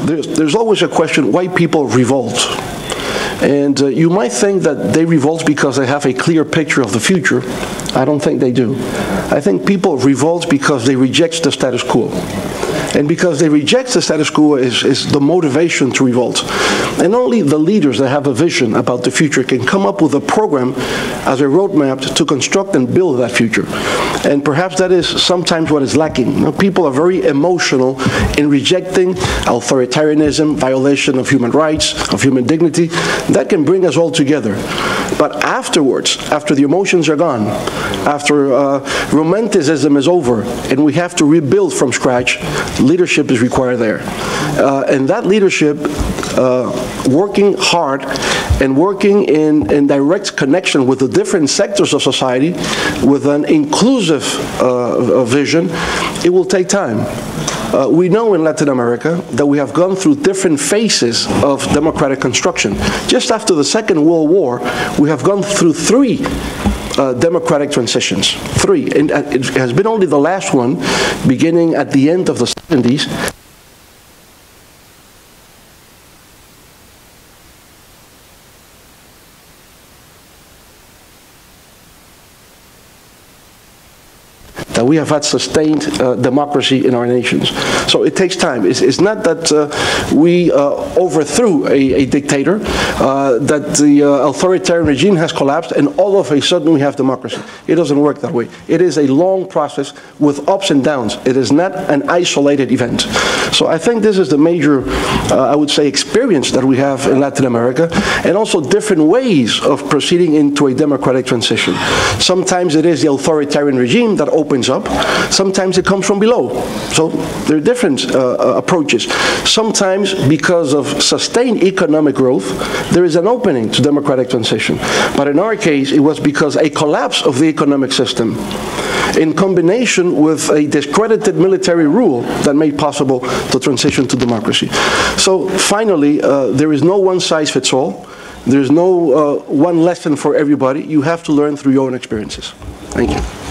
there's always a question why people revolt. And you might think that they revolt because they have a clear picture of the future. I don't think they do. I think people revolt because they reject the status quo. And because they reject the status quo is the motivation to revolt. And only the leaders that have a vision about the future can come up with a program as a roadmap to construct and build that future. And perhaps that is sometimes what is lacking. You know, people are very emotional in rejecting authoritarianism, violation of human rights, of human dignity. That can bring us all together. But afterwards, after the emotions are gone, after romanticism is over, and we have to rebuild from scratch, leadership is required there. And that leadership, working hard and working in direct connection with the different sectors of society, with an inclusive vision, it will take time. We know in Latin America that we have gone through different phases of democratic construction. Just after the Second World War, we have gone through three democratic transitions. Three. And it has been only the last one, beginning at the end of the 70s, that we have had sustained democracy in our nations. So it takes time. It's not that we overthrew a dictator, that the authoritarian regime has collapsed and all of a sudden we have democracy. It doesn't work that way. It is a long process with ups and downs. It is not an isolated event. So I think this is the major, I would say, experience that we have in Latin America, and also different ways of proceeding into a democratic transition. Sometimes it is the authoritarian regime that opens up. Sometimes it comes from below. So there are different approaches. Sometimes because of sustained economic growth, there is an opening to democratic transition. But in our case, it was because a collapse of the economic system in combination with a discredited military rule that made possible the transition to democracy. So finally, there is no one size fits all. There's no one lesson for everybody. You have to learn through your own experiences. Thank you.